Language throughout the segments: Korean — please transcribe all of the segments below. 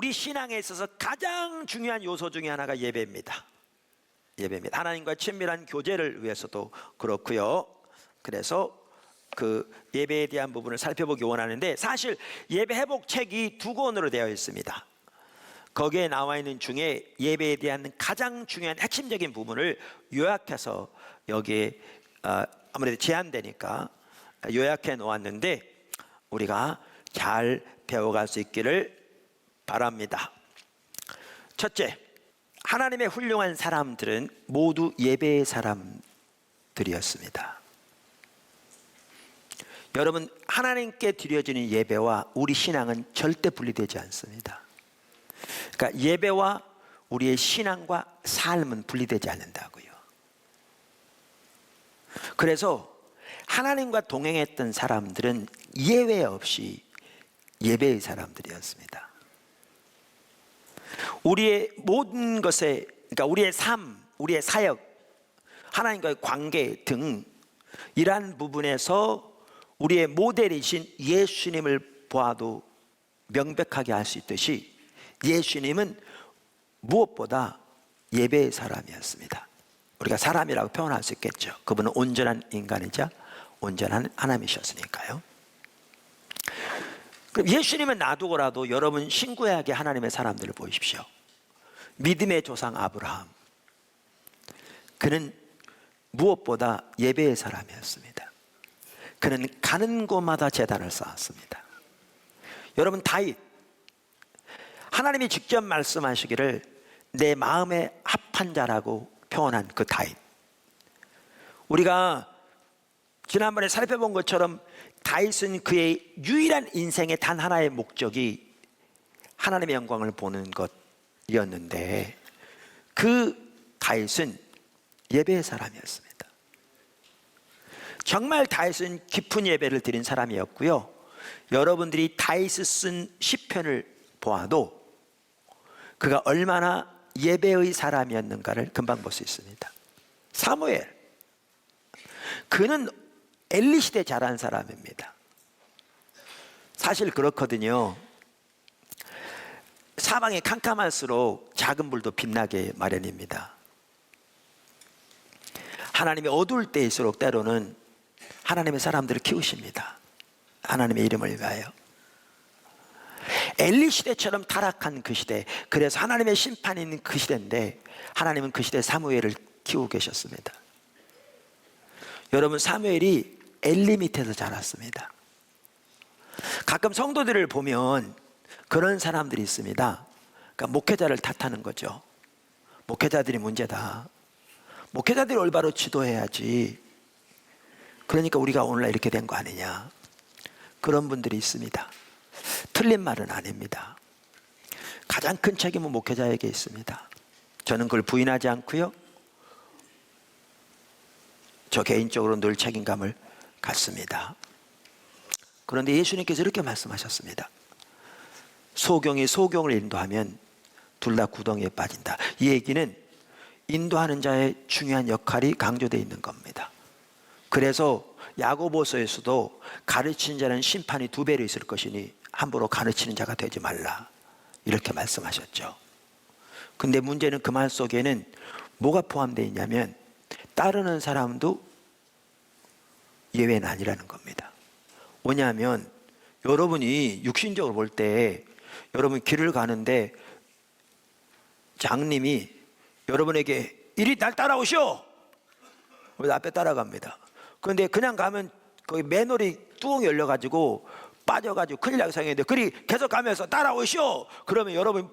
우리 신앙에 있어서 가장 중요한 요소 중에 하나가 예배입니다. 예배입니다. 하나님과 친밀한 교제를 위해서도 그렇고요. 그래서 그 예배에 대한 부분을 살펴보기 원하는데, 사실 예배 회복 책이 2권으로 되어 있습니다. 거기에 나와 있는 중에 예배에 대한 가장 중요한 핵심적인 부분을 요약해서 여기에 아무래도 제한되니까 요약해 놓았는데, 우리가 잘 배워갈 수 있기를 바랍니다. 첫째, 하나님의 훌륭한 사람들은 모두 예배의 사람들이었습니다. 여러분, 하나님께 드려지는 예배와 우리 신앙은 절대 분리되지 않습니다. 그러니까 예배와 우리의 신앙과 삶은 분리되지 않는다고요. 그래서 하나님과 동행했던 사람들은 예외 없이 예배의 사람들이었습니다. 우리의 모든 것에, 그러니까 우리의 삶, 우리의 사역, 하나님과의 관계 등 이러한 부분에서 우리의 모델이신 예수님을 보아도 명백하게 알 수 있듯이 예수님은 무엇보다 예배의 사람이었습니다. 우리가 사람이라고 표현할 수 있겠죠. 그분은 온전한 인간이자 온전한 하나님이셨으니까요. 그럼 예수님은 놔두고라도 여러분 신구약의 하나님의 사람들을 보십시오. 믿음의 조상 아브라함, 그는 무엇보다 예배의 사람이었습니다. 그는 가는 곳마다 제단을 쌓았습니다. 여러분, 다윗, 하나님이 직접 말씀하시기를 내 마음에 합한 자라고 표현한 그 다윗, 우리가 지난번에 살펴본 것처럼 다윗은 그의 유일한 인생의 단 하나의 목적이 하나님의 영광을 보는 것이었는데, 그 다윗은 예배의 사람이었습니다. 정말 다윗은 깊은 예배를 드린 사람이었고요. 여러분들이 다윗이 쓴 시편을 보아도 그가 얼마나 예배의 사람이었는가를 금방 볼 수 있습니다. 사무엘, 그는 엘리 시대 자란 사람입니다. 사실 그렇거든요. 사방이 캄캄할수록 작은 불도 빛나게 마련입니다. 하나님이 어두울 때일수록 때로는 하나님의 사람들을 키우십니다. 하나님의 이름을 위하여. 엘리 시대처럼 타락한 그 시대, 그래서 하나님의 심판이 있는 그 시대인데 하나님은 그 시대에 사무엘을 키우고 계셨습니다. 여러분, 사무엘이 엘리 밑에서 자랐습니다. 가끔 성도들을 보면 그런 사람들이 있습니다. 그러니까 목회자를 탓하는 거죠. 목회자들이 문제다. 목회자들이 올바로 지도해야지. 그러니까 우리가 오늘날 이렇게 된 거 아니냐. 그런 분들이 있습니다. 틀린 말은 아닙니다. 가장 큰 책임은 목회자에게 있습니다. 저는 그걸 부인하지 않고요, 저 개인적으로 늘 책임감을 갖습니다. 그런데 예수님께서 이렇게 말씀하셨습니다. 소경이 소경을 인도하면 둘 다 구덩이에 빠진다. 이 얘기는 인도하는 자의 중요한 역할이 강조되어 있는 겁니다. 그래서 야고보서에서도 가르치는 자는 심판이 2배로 있을 것이니 함부로 가르치는 자가 되지 말라, 이렇게 말씀하셨죠. 근데 문제는 그 말 속에는 뭐가 포함되어 있냐면 따르는 사람도 예외는 아니라는 겁니다. 왜냐하면 여러분이 육신적으로 볼 때 여러분 길을 가는데 장님이 여러분에게 이리 날 따라오시오, 그래서 앞에 따라갑니다. 그런데 그냥 가면 거기 맨홀이 뚜껑이 열려가지고 빠져가지고 큰일 나게 생겼는데 그리 계속 가면서 따라오시오, 그러면 여러분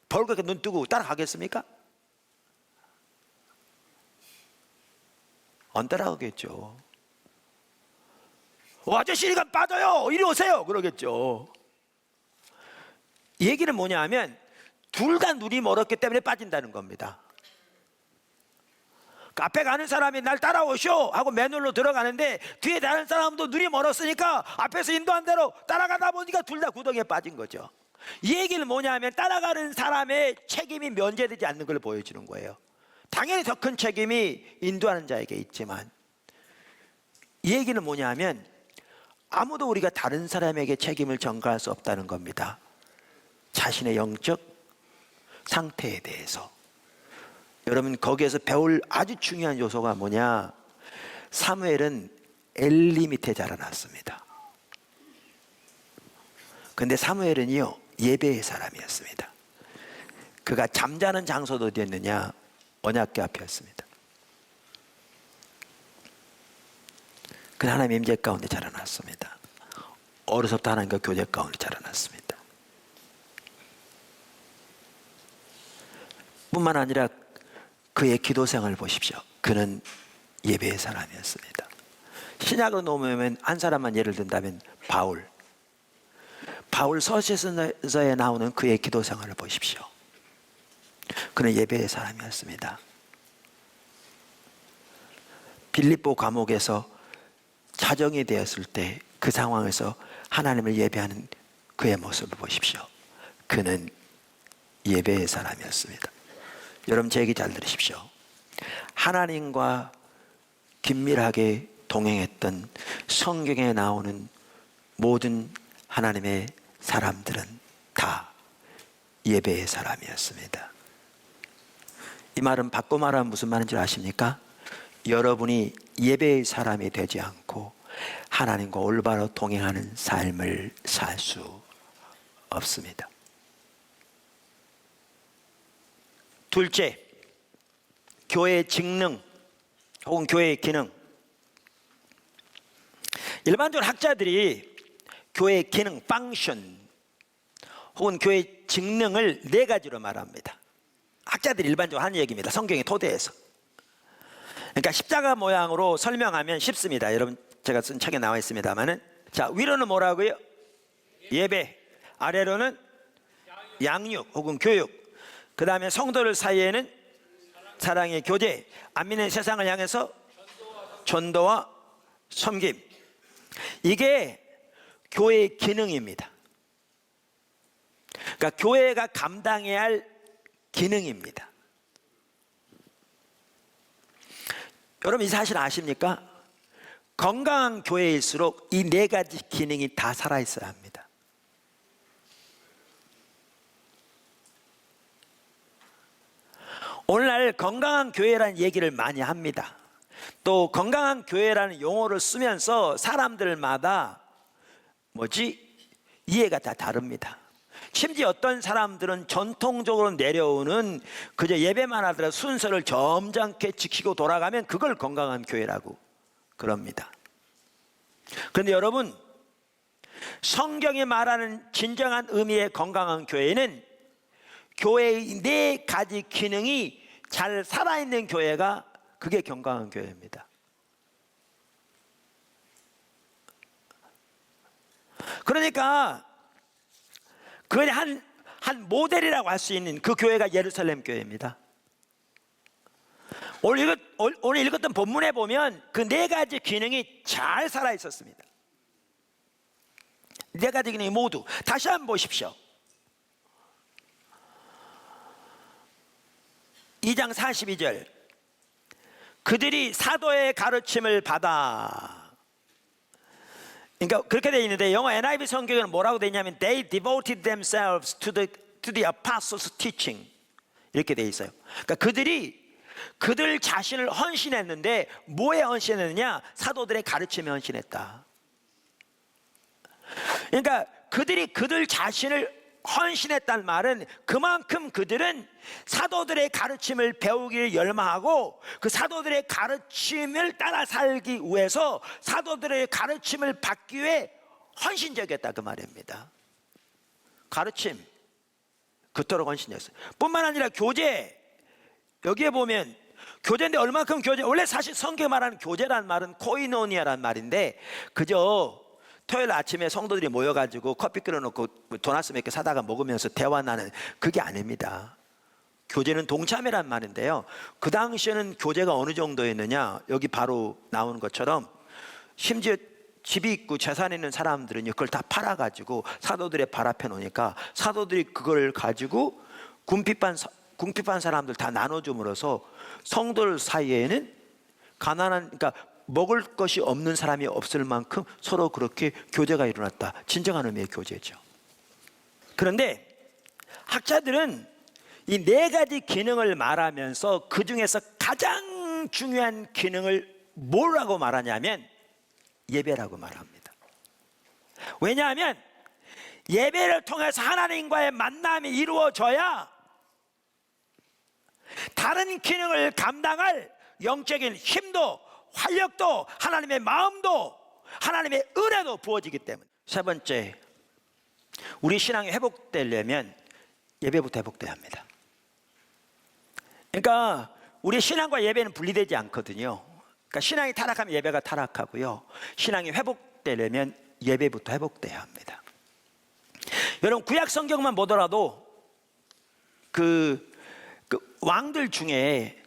벌겋게 눈 뜨고 따라가겠습니까? 안 따라가겠죠. 아저씨 이리가 빠져요, 이리 오세요, 그러겠죠. 이 얘기는 뭐냐 하면 둘 다 눈이 멀었기 때문에 빠진다는 겁니다. 앞에 가는 사람이 날 따라오쇼 하고 맨홀로 들어가는데 뒤에 다른 사람도 눈이 멀었으니까 앞에서 인도한 대로 따라가다 보니까 둘 다 구덩이에 빠진 거죠. 이 얘기는 뭐냐 하면 따라가는 사람의 책임이 면제되지 않는 걸 보여주는 거예요. 당연히 더 큰 책임이 인도하는 자에게 있지만, 이 얘기는 뭐냐 하면 아무도 우리가 다른 사람에게 책임을 전가할 수 없다는 겁니다. 자신의 영적 상태에 대해서. 여러분, 거기에서 배울 아주 중요한 요소가 뭐냐? 사무엘은 엘리 밑에 자라났습니다. 근데 사무엘은요, 예배의 사람이었습니다. 그가 잠자는 장소도 어디였느냐? 언약궤 앞이었습니다. 그 하나님의 임재 가운데 자라났습니다. 어려서부터 하나님과 교제 가운데 자라났습니다. 뿐만 아니라 그의 기도 생활을 보십시오. 그는 예배의 사람이었습니다. 신약으로 놓으면 한 사람만 예를 든다면 바울 서신서에 나오는 그의 기도 생활을 보십시오. 그는 예배의 사람이었습니다. 빌립보 감옥에서 자정이 되었을 때 그 상황에서 하나님을 예배하는 그의 모습을 보십시오. 그는 예배의 사람이었습니다. 여러분, 제 얘기 잘 들으십시오. 하나님과 긴밀하게 동행했던 성경에 나오는 모든 하나님의 사람들은 다 예배의 사람이었습니다. 이 말은 바꿔 말하면 무슨 말인지 아십니까? 여러분이 예배의 사람이 되지 않고 하나님과 올바로 동행하는 삶을 살 수 없습니다. 둘째, 교회의 직능 혹은 교회의 기능. 일반적으로 학자들이 교회의 기능, 펑션 혹은 교회의 직능을 네 가지로 말합니다. 학자들이 일반적으로 하는 얘기입니다. 성경의 토대에서. 그러니까 십자가 모양으로 설명하면 쉽습니다. 여러분, 제가 쓴 책에 나와 있습니다만은, 자, 위로는 뭐라고요? 예배. 아래로는 양육 혹은 교육. 그 다음에 성도들 사이에는 사랑의 교제. 안 믿는 세상을 향해서 전도와 섬김. 이게 교회의 기능입니다. 그러니까 교회가 감당해야 할 기능입니다. 여러분, 이 사실 아십니까? 건강한 교회일수록 이 네 가지 기능이 다 살아있어야 합니다. 오늘날 건강한 교회라는 얘기를 많이 합니다. 또 건강한 교회라는 용어를 쓰면서 사람들마다 이해가 다 다릅니다. 심지어 어떤 사람들은 전통적으로 내려오는 그저 예배만 하더라도 순서를 점잖게 지키고 돌아가면 그걸 건강한 교회라고 그럽니다. 그런데 여러분, 성경이 말하는 진정한 의미의 건강한 교회는 교회의 네 가지 기능이 잘 살아있는 교회가 그게 건강한 교회입니다. 그러니까 그게 한 모델이라고 할 수 있는 그 교회가 예루살렘 교회입니다. 오늘 읽었던 본문에 보면 그 네 가지 기능이 잘 살아 있었습니다. 네 가지 기능이 모두. 다시 한번 보십시오. 2장 42절. 그들이 사도의 가르침을 받아. 그러니까 그렇게 되어 있는데 영어 NIV 성경에는 뭐라고 되어 있냐면 They devoted themselves to the apostles' teaching 이렇게 되어 있어요. 그러니까 그들 자신을 헌신했는데 뭐에 헌신했느냐? 사도들의 가르침에 헌신했다. 그러니까 그들 자신을 헌신했다는 말은 그만큼 그들은 사도들의 가르침을 배우기를 열망하고 그 사도들의 가르침을 따라 살기 위해서 사도들의 가르침을 받기 위해 헌신적이었다 그 말입니다. 가르침 그토록 헌신했어요. 뿐만 아니라 교제. 여기에 보면 교제인데 얼마큼 교제. 원래 사실 성경에 말하는 교제라는 말은 코이노니아라는 말인데 그저 토요일 아침에 성도들이 모여가지고 커피 끓여놓고 도넛 몇 개 사다가 먹으면서 대화 나는 그게 아닙니다. 교제는 동참이란 말인데요, 그 당시에는 교제가 어느 정도였느냐, 여기 바로 나오는 것처럼 심지어 집이 있고 재산이 있는 사람들은 그걸 다 팔아가지고 사도들의 발 앞에 놓으니까 사도들이 그걸 가지고 궁핍한 사람들 다 나눠줌으로써 성도들 사이에는 그러니까 먹을 것이 없는 사람이 없을 만큼 서로 그렇게 교제가 일어났다. 진정한 의미의 교제죠. 그런데 학자들은 이 네 가지 기능을 말하면서 그 중에서 가장 중요한 기능을 뭐라고 말하냐면 예배라고 말합니다. 왜냐하면 예배를 통해서 하나님과의 만남이 이루어져야 다른 기능을 감당할 영적인 힘도 활력도 하나님의 마음도 하나님의 은혜도 부어지기 때문에. 세 번째, 우리 신앙이 회복되려면 예배부터 회복돼야 합니다. 그러니까 우리 신앙과 예배는 분리되지 않거든요. 그러니까 신앙이 타락하면 예배가 타락하고요, 신앙이 회복되려면 예배부터 회복돼야 합니다. 여러분, 구약 성경만 보더라도 그 왕들 중에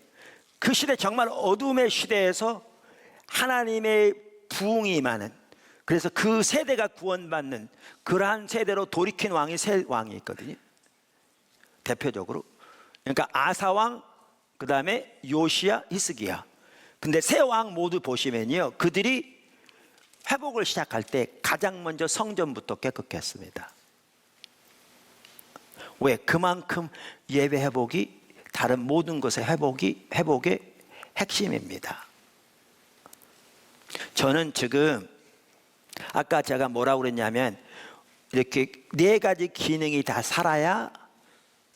그 시대, 정말 어둠의 시대에서 하나님의 부흥이 많은, 그래서 그 세대가 구원받는 그러한 세대로 돌이킨 왕이 세 왕이 있거든요, 대표적으로. 그러니까 아사왕, 그 다음에 요시야, 히스기야. 근데 세 왕 모두 보시면요, 그들이 회복을 시작할 때 가장 먼저 성전부터 깨끗게 했습니다. 왜? 그만큼 예배 회복이 다른 모든 것의 회복의 핵심입니다. 저는 지금 아까 제가 뭐라고 그랬냐면, 이렇게 네 가지 기능이 다 살아야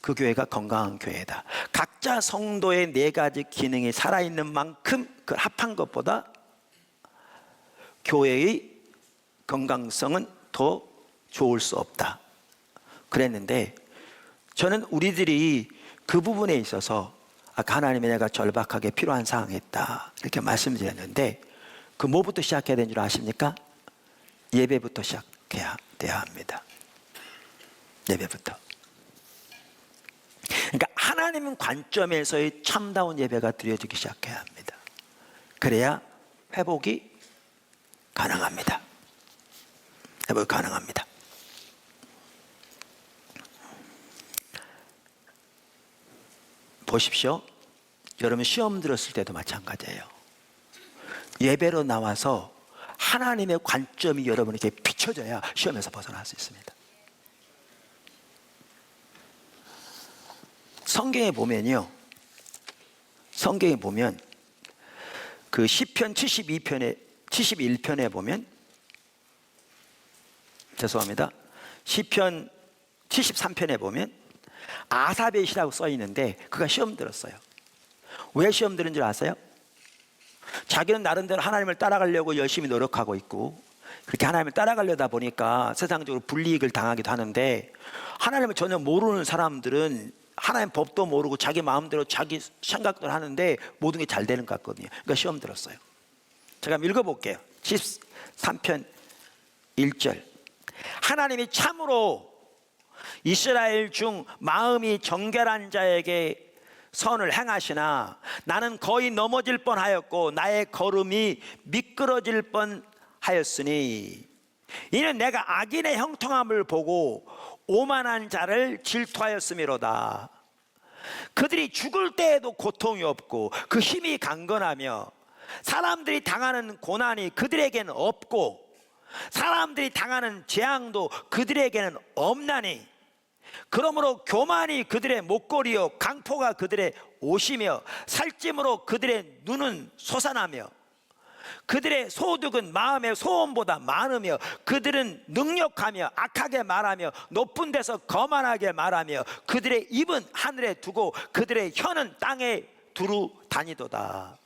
그 교회가 건강한 교회다. 각자 성도의 네 가지 기능이 살아있는 만큼 그 합한 것보다 교회의 건강성은 더 좋을 수 없다 그랬는데, 저는 우리들이 그 부분에 있어서 아까 하나님의 내가 절박하게 필요한 사항이 있다 이렇게 말씀드렸는데, 그 뭐부터 시작해야 되는 줄 아십니까? 예배부터 시작해야 합니다. 예배부터. 그러니까 하나님 관점에서의 참다운 예배가 드려지기 시작해야 합니다. 그래야 회복이 가능합니다. 회복이 가능합니다. 보십시오. 여러분, 시험 들었을 때도 마찬가지예요. 예배로 나와서 하나님의 관점이 여러분에게 비춰져야 시험에서 벗어날 수 있습니다. 성경에 보면요, 성경에 보면 그 시편 71편에 보면, 죄송합니다, 시편 73편에 보면 아삽의 시라고 써 있는데, 그가 시험 들었어요. 왜 시험 들은 줄 아세요? 자기는 나름대로 하나님을 따라가려고 열심히 노력하고 있고, 그렇게 하나님을 따라가려다 보니까 세상적으로 불이익을 당하기도 하는데, 하나님을 전혀 모르는 사람들은 하나님 법도 모르고 자기 마음대로 자기 생각대로 하는데 모든 게 잘 되는 것 같거든요. 그러니까 시험 들었어요. 제가 한번 읽어볼게요. 13편 1절. 하나님이 참으로 이스라엘 중 마음이 정결한 자에게 선을 행하시나 나는 거의 넘어질 뻔하였고 나의 걸음이 미끄러질 뻔하였으니 이는 내가 악인의 형통함을 보고 오만한 자를 질투하였음이로다. 그들이 죽을 때에도 고통이 없고 그 힘이 강건하며 사람들이 당하는 고난이 그들에게는 없고 사람들이 당하는 재앙도 그들에게는 없나니 그러므로 교만이 그들의 목걸이요 강포가 그들의 옷이며 살찜으로 그들의 눈은 솟아나며 그들의 소득은 마음의 소원보다 많으며 그들은 능력하며 악하게 말하며 높은 데서 거만하게 말하며 그들의 입은 하늘에 두고 그들의 혀는 땅에 두루 다니도다.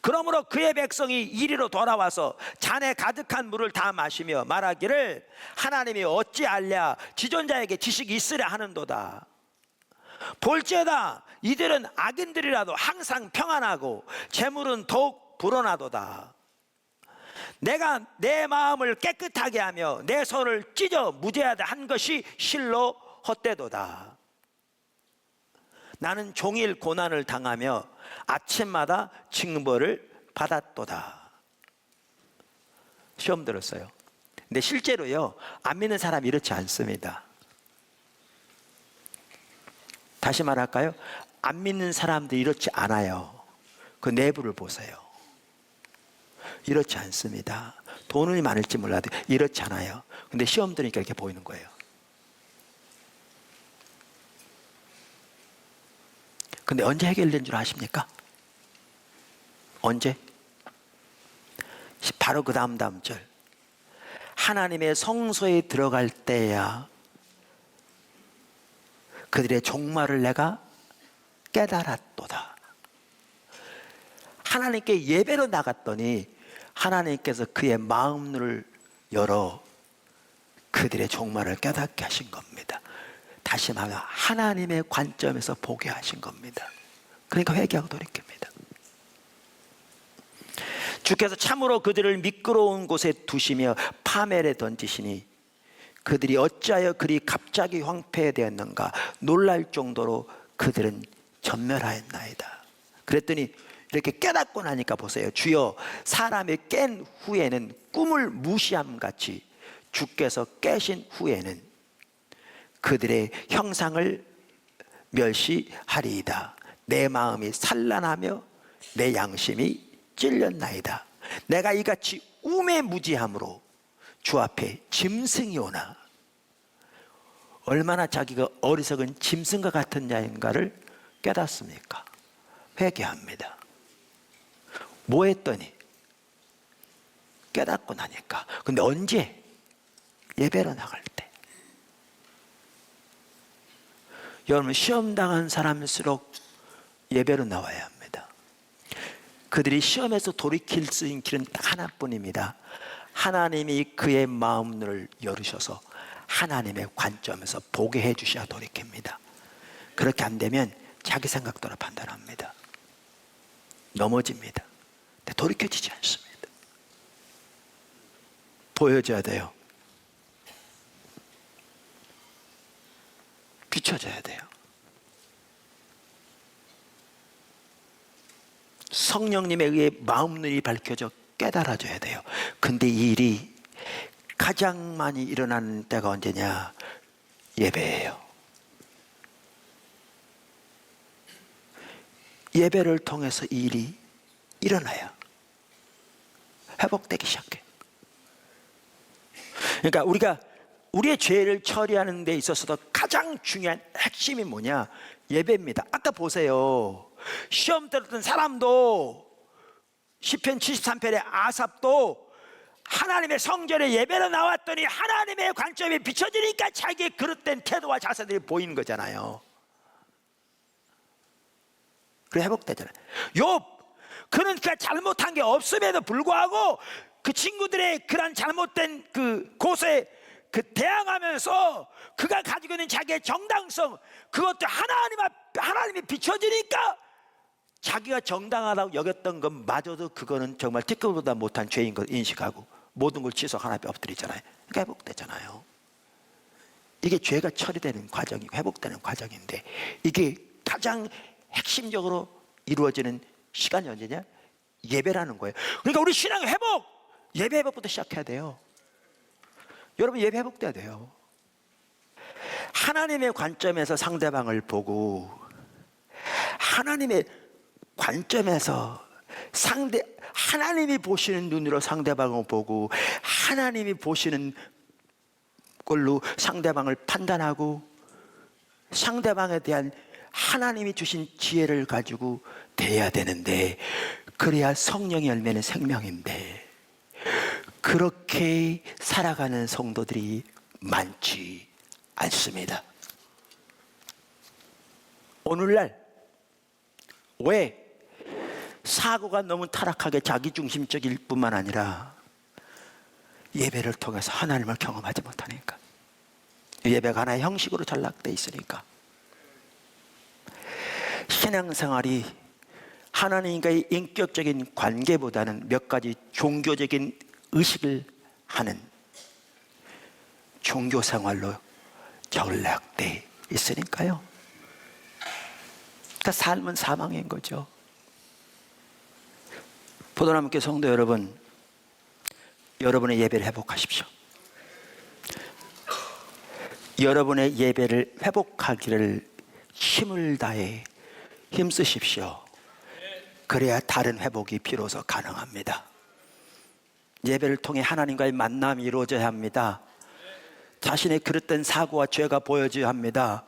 그러므로 그의 백성이 이리로 돌아와서 잔에 가득한 물을 다 마시며 말하기를 하나님이 어찌 알랴 지존자에게 지식이 있으랴 하는도다. 볼지어다 이들은 악인들이라도 항상 평안하고 재물은 더욱 불어나도다. 내가 내 마음을 깨끗하게 하며 내 손을 찢어 무죄하다 한 것이 실로 헛되도다. 나는 종일 고난을 당하며 아침마다 징벌을 받았도다. 시험 들었어요. 근데 실제로요, 안 믿는 사람이 이렇지 않습니다. 다시 말할까요? 안 믿는 사람들이 이렇지 않아요. 그 내부를 보세요. 이렇지 않습니다. 돈이 많을지 몰라도 이렇지 않아요. 근데 시험 들으니까 이렇게 보이는 거예요. 근데 언제 해결된 줄 아십니까? 언제? 바로 그 다음 절. 하나님의 성소에 들어갈 때야 그들의 종말을 내가 깨달았도다. 하나님께 예배로 나갔더니 하나님께서 그의 마음을 열어 그들의 종말을 깨닫게 하신 겁니다. 다시 말하면 하나님의 관점에서 보게 하신 겁니다. 그러니까 회개하고 돌이킵니다. 주께서 참으로 그들을 미끄러운 곳에 두시며 파멸에 던지시니 그들이 어찌하여 그리 갑자기 황폐되었는가 놀랄 정도로 그들은 전멸하였나이다. 그랬더니 이렇게 깨닫고 나니까 보세요. 주여, 사람이 깬 후에는 꿈을 무시함 같이 주께서 깨신 후에는 그들의 형상을 멸시하리이다. 내 마음이 산란하며 내 양심이 찔렸나이다. 내가 이같이 우매무지함으로 주 앞에 짐승이 오나. 얼마나 자기가 어리석은 짐승과 같은 자인가를 깨닫습니까? 회개합니다. 뭐 했더니? 깨닫고 나니까. 근데 언제? 예배로 나갈 때. 여러분, 시험 당한 사람일수록 예배로 나와야 합니다. 그들이 시험에서 돌이킬 수 있는 길은 딱 하나뿐입니다. 하나님이 그의 마음을 열으셔서 하나님의 관점에서 보게 해주셔야 돌이킵니다. 그렇게 안 되면 자기 생각대로 판단합니다. 넘어집니다. 근데 돌이켜지지 않습니다. 보여줘야 돼요. 비춰져야 돼요. 성령님에 의해 마음눈이 밝혀져 깨달아져야 돼요. 근데 이 일이 가장 많이 일어나는 때가 언제냐? 예배예요. 예배를 통해서 이 일이 일어나야 회복되기 시작해요. 그러니까 우리가 우리의 죄를 처리하는 데 있어서도 가장 중요한 핵심이 뭐냐? 예배입니다. 아까 보세요. 시험 들었던 사람도 시편 73편의 아삽도 하나님의 성전에 예배로 나왔더니 하나님의 관점이 비춰지니까 자기의 그릇된 태도와 자세들이 보이는 거잖아요. 그래 회복되잖아요. 욥, 그는 그 잘못한 게 없음에도 불구하고 그 친구들의 그런 잘못된 그 고소에 그 대항하면서 그가 가지고 있는 자기의 정당성, 그것도 하나님이 비춰지니까 자기가 정당하다고 여겼던 것마저도 그거는 정말 티끌보다 못한 죄인 걸 인식하고 모든 걸 취소 하나님에 엎드리잖아요. 그러니까 회복되잖아요. 이게 죄가 처리되는 과정이 회복되는 과정인데 이게 가장 핵심적으로 이루어지는 시간이 언제냐? 예배라는 거예요. 그러니까 우리 신앙 회복, 예배 회복부터 시작해야 돼요. 여러분, 예배 회복돼야 돼요. 하나님의 관점에서 상대방을 보고 하나님의 관점에서 하나님이 보시는 눈으로 상대방을 보고 하나님이 보시는 걸로 상대방을 판단하고 상대방에 대한 하나님이 주신 지혜를 가지고 대해야 되는데, 그래야 성령의 열매는 생명인데 그렇게 살아가는 성도들이 많지 않습니다. 오늘날 왜 사고가 너무 타락하게 자기중심적일 뿐만 아니라 예배를 통해서 하나님을 경험하지 못하니까, 예배가 하나의 형식으로 전락돼 있으니까 신앙생활이 하나님과의 인격적인 관계보다는 몇 가지 종교적인 의식을 하는 종교생활로 전락돼 있으니까요. 그러니까 삶은 사망인 거죠. 포도나무교 성도 여러분, 여러분의 예배를 회복하십시오. 여러분의 예배를 회복하기를 힘을 다해 힘쓰십시오. 그래야 다른 회복이 비로소 가능합니다. 예배를 통해 하나님과의 만남이 이루어져야 합니다. 자신의 그릇된 사고와 죄가 보여져야 합니다.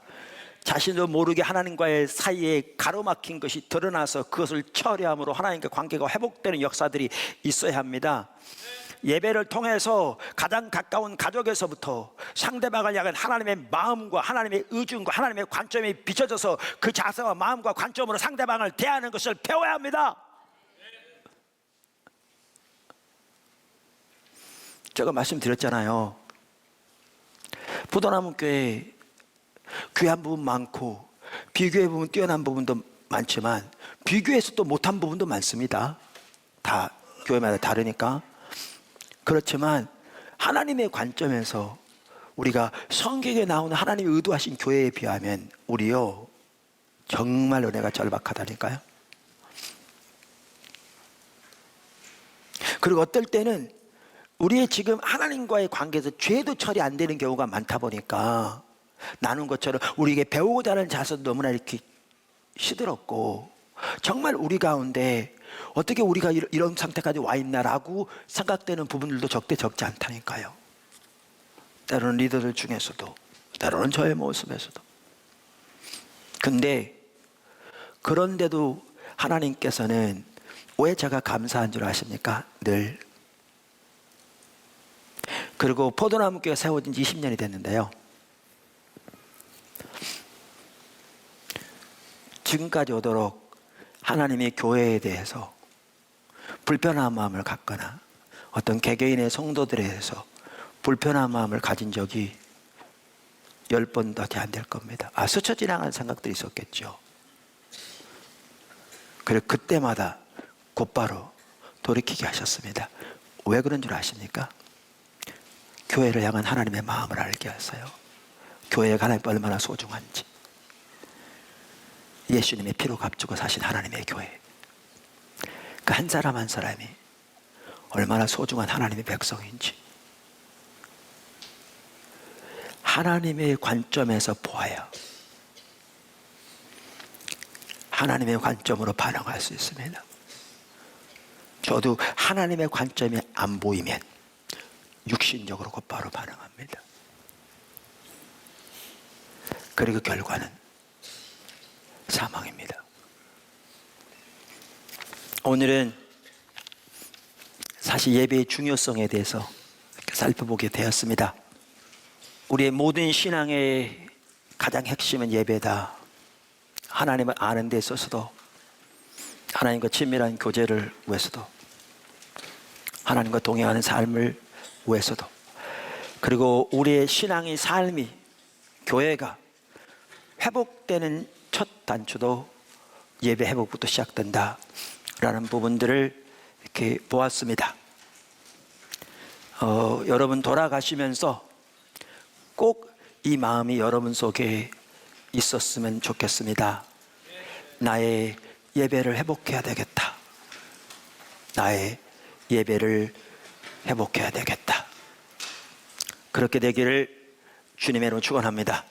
자신도 모르게 하나님과의 사이에 가로막힌 것이 드러나서 그것을 처리함으로 하나님과 관계가 회복되는 역사들이 있어야 합니다. 예배를 통해서 가장 가까운 가족에서부터 상대방을 향한 하나님의 마음과 하나님의 의중과 하나님의 관점이 비춰져서 그 자세와 마음과 관점으로 상대방을 대하는 것을 배워야 합니다. 제가 말씀드렸잖아요. 포도나무 교회 귀한 부분 많고 비교해 보면 뛰어난 부분도 많지만 비교해서 또 못한 부분도 많습니다. 다 교회마다 다르니까. 그렇지만 하나님의 관점에서 우리가 성경에 나오는 하나님이 의도하신 교회에 비하면 우리요 정말 은혜가 절박하다니까요. 그리고 어떨 때는 우리의 지금 하나님과의 관계에서 죄도 처리 안 되는 경우가 많다 보니까 나눈 것처럼 우리에게 배우고자 하는 자세도 너무나 이렇게 시들었고, 정말 우리 가운데 어떻게 우리가 이런 상태까지 와 있나라고 생각되는 부분들도 적지 않다니까요. 때로는 리더들 중에서도, 때로는 저의 모습에서도. 근데 그런데도 하나님께서는 왜 제가 감사한 줄 아십니까? 늘. 그리고 포도나무 교회가 세워진 지 20년이 됐는데요, 지금까지 오도록 하나님의 교회에 대해서 불편한 마음을 갖거나 어떤 개개인의 성도들에 대해서 불편한 마음을 가진 적이 10번밖에 안 될 겁니다. 스쳐 지나간 생각들이 있었겠죠. 그리고 그때마다 곧바로 돌이키게 하셨습니다. 왜 그런 줄 아십니까? 교회를 향한 하나님의 마음을 알게 하세요. 교회가 하나님께 얼마나 소중한지, 예수님의 피로 값주고 사신 하나님의 교회, 그 한 사람 한 사람이 얼마나 소중한 하나님의 백성인지 하나님의 관점에서 보아야 하나님의 관점으로 반응할 수 있습니다. 저도 하나님의 관점이 안 보이면 육신적으로 곧바로 반응합니다. 그리고 결과는 사망입니다. 오늘은 사실 예배의 중요성에 대해서 살펴보게 되었습니다. 우리의 모든 신앙의 가장 핵심은 예배다. 하나님을 아는 데 있어서도, 하나님과 친밀한 교제를 위해서도, 하나님과 동행하는 삶을 위해서도, 그리고 우리의 신앙의 삶이, 교회가 회복되는 첫 단추도 예배 회복부터 시작된다 라는 부분들을 이렇게 보았습니다. 여러분 돌아가시면서 꼭 이 마음이 여러분 속에 있었으면 좋겠습니다. 나의 예배를 회복해야 되겠다. 나의 예배를 회복해야 되겠다. 그렇게 되기를 주님의 이름으로 축원합니다.